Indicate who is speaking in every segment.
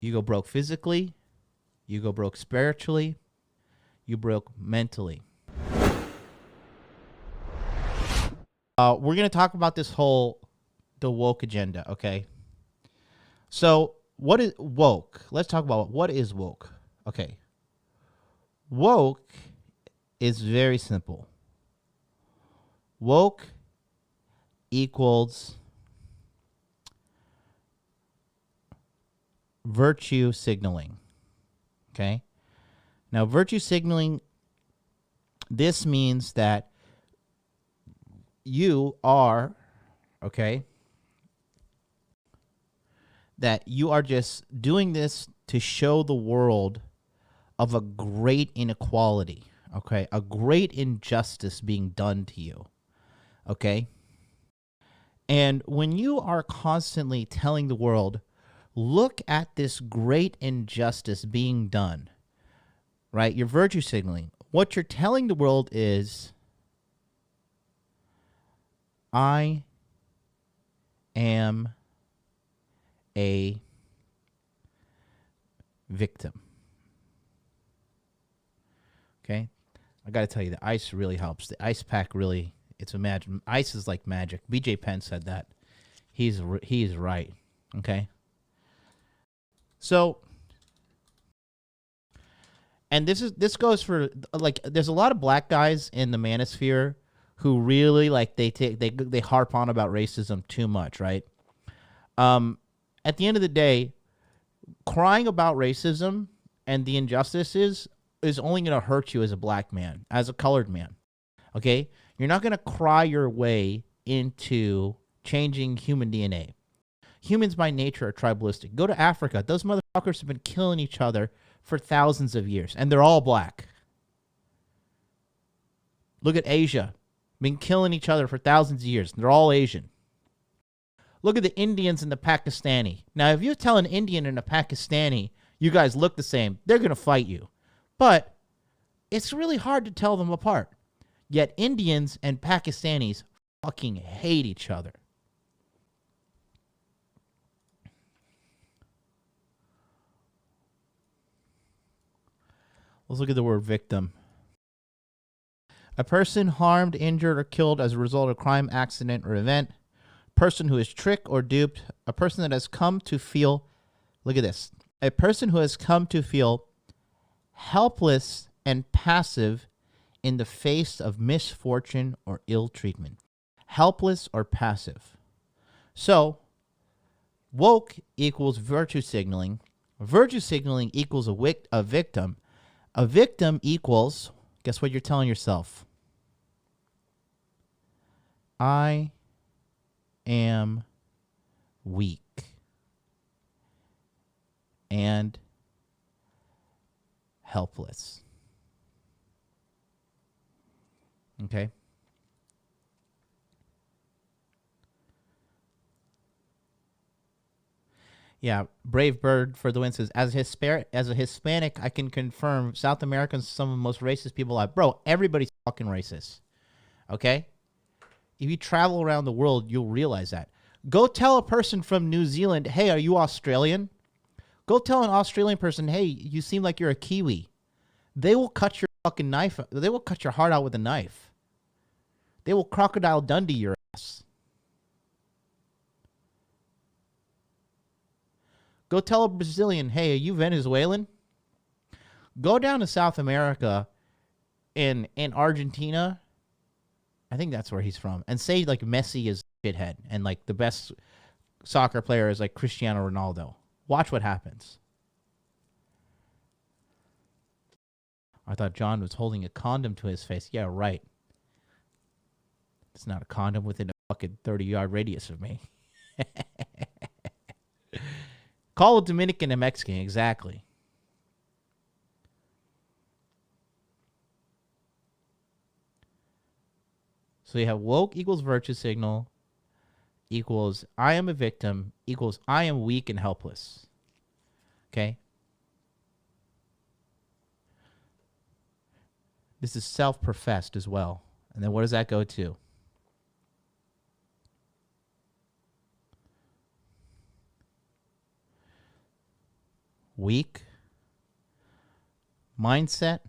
Speaker 1: You go broke physically. You go broke spiritually. You broke mentally. We're going to talk about the woke agenda, okay? So what is woke? Let's talk about what is woke. Okay. Woke is very simple. Woke equals virtue signaling. Okay? Now, virtue signaling, this means that you are, okay, that you are just doing this to show the world of a great inequality, okay, a great injustice being done to you, okay? And when you are constantly telling the world, look at this great injustice being done, right? You're virtue signaling. What you're telling the world is, I am a victim. Okay? I got to tell you, the ice really helps. The ice pack really, it's a magic. Ice is like magic. BJ Penn said that. He's right. Okay? So, and this goes for, like, there's a lot of black guys in the manosphere who really, like, they harp on about racism too much, right? At the end of the day, crying about racism and the injustices is only going to hurt you as a black man, as a colored man, okay? You're not going to cry your way into changing human DNA. Humans by nature are tribalistic. Go to Africa. Those motherfuckers have been killing each other for thousands of years, and they're all black. Look at Asia. Been killing each other for thousands of years. They're all Asian. Look at the Indians and the Pakistani. Now, if you tell an Indian and a Pakistani, you guys look the same, they're going to fight you. But it's really hard to tell them apart. Yet Indians and Pakistanis fucking hate each other. Let's look at the word victim. A person harmed, injured, or killed as a result of crime, accident, or event. Person who is tricked or duped. A person that has come to feel, look at this, a person who has come to feel helpless and passive in the face of misfortune or ill treatment. Helpless or passive. So, woke equals virtue signaling. Virtue signaling equals a victim. A victim equals, guess what you're telling yourself? I am weak and helpless. Okay? Yeah, Brave Bird for the win says, as a Hispanic, I can confirm South Americans are some of the most racist people alive. Bro, everybody's fucking racist. Okay? If you travel around the world, you'll realize that. Go tell a person from New Zealand, hey, are you Australian? Go tell an Australian person, hey, you seem like you're a Kiwi. They will cut your fucking knife. They will cut your heart out with a knife. They will Crocodile Dundee your ass. Go tell a Brazilian, hey, are you Venezuelan? Go down to South America in Argentina. I think that's where he's from. And say, like, Messi is a shithead and, like, the best soccer player is, like, Cristiano Ronaldo. Watch what happens. I thought John was holding a condom to his face. Yeah, right. It's not a condom within a fucking 30-yard radius of me. Call a Dominican a Mexican, exactly. So you have woke equals virtue signal equals I am a victim equals I am weak and helpless. Okay? This is self-professed as well. And then what does that go to? weak mindset,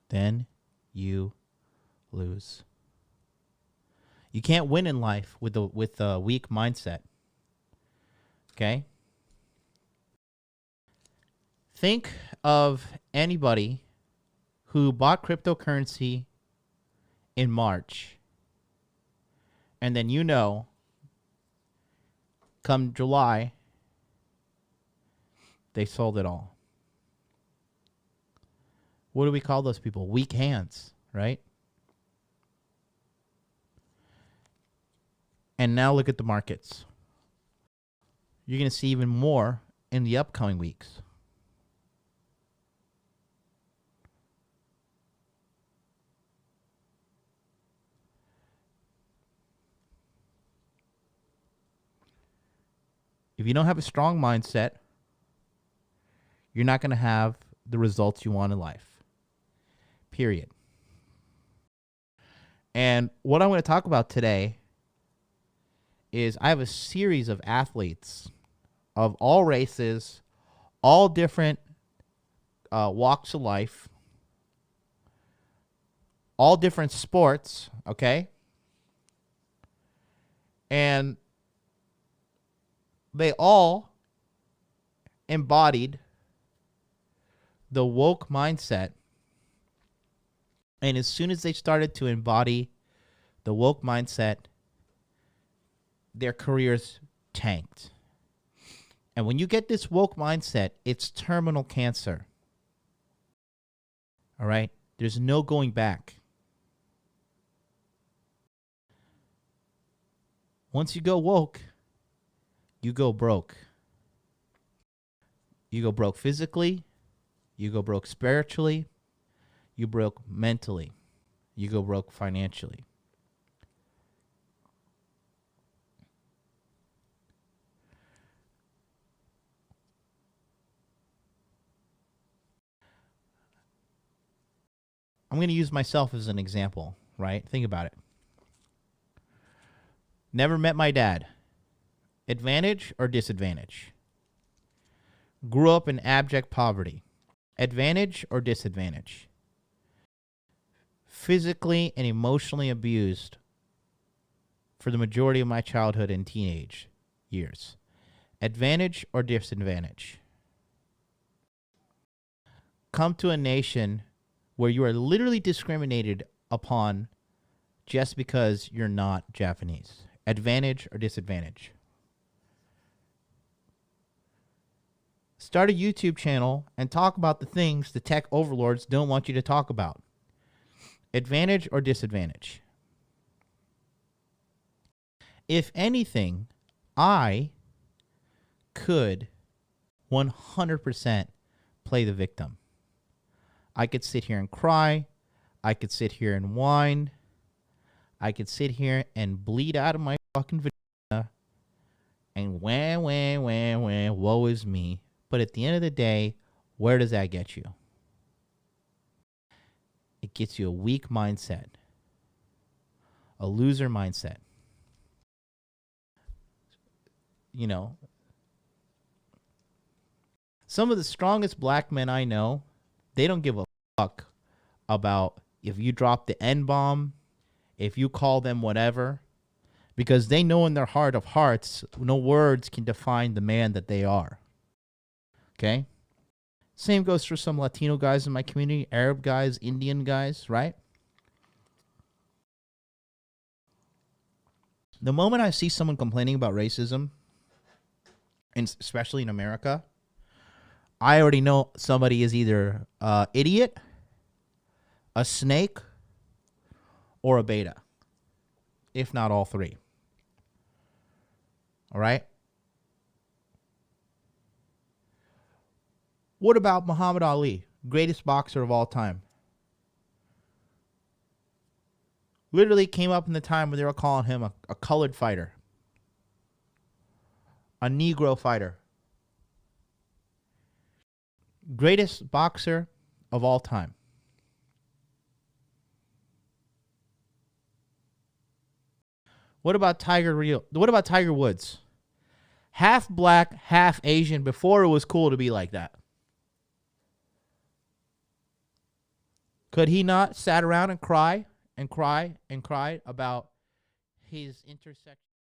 Speaker 1: then you lose. You can't win in life with a weak mindset. Okay? Think of anybody who bought cryptocurrency in March, and then come July, they sold it all. What do we call those people? Weak hands, right? And now look at the markets. You're going to see even more in the upcoming weeks. If you don't have a strong mindset, you're not going to have the results you want in life. Period. And what I'm going to talk about today is I have a series of athletes of all races, all different walks of life, all different sports, okay? And they all embodied the woke mindset. And as soon as they started to embody the woke mindset, their careers tanked. And when you get this woke mindset, it's terminal cancer. All right? There's no going back. Once you go woke, you go broke. You go broke physically. You go broke spiritually. You broke mentally. You go broke financially. I'm going to use myself as an example, right? Think about it. Never met my dad. Advantage or disadvantage? Grew up in abject poverty. Advantage or disadvantage? Physically and emotionally abused for the majority of my childhood and teenage years. Advantage or disadvantage? Come to a nation where you are literally discriminated upon just because you're not Japanese. Advantage or disadvantage? Start a YouTube channel and talk about the things the tech overlords don't want you to talk about. Advantage or disadvantage? If anything, I could 100% play the victim. I could sit here and cry. I could sit here and whine. I could sit here and bleed out of my fucking vagina and wah, woe is me. But at the end of the day, where does that get you? It gets you a weak mindset, a loser mindset. You know, some of the strongest black men I know, they don't give a fuck about if you drop the N-bomb, if you call them whatever, because they know in their heart of hearts, no words can define the man that they are. Okay? Same goes for some Latino guys in my community, Arab guys, Indian guys, right? The moment I see someone complaining about racism, and especially in America, I already know somebody is either an idiot, a snake, or a beta, if not all three. All right? What about Muhammad Ali, greatest boxer of all time? Literally came up in the time when they were calling him a colored fighter, a Negro fighter. Greatest boxer of all time. What about What about Tiger Woods? Half black, half Asian before it was cool to be like that. Could he not sat around and cry and cry and cry about his intersection?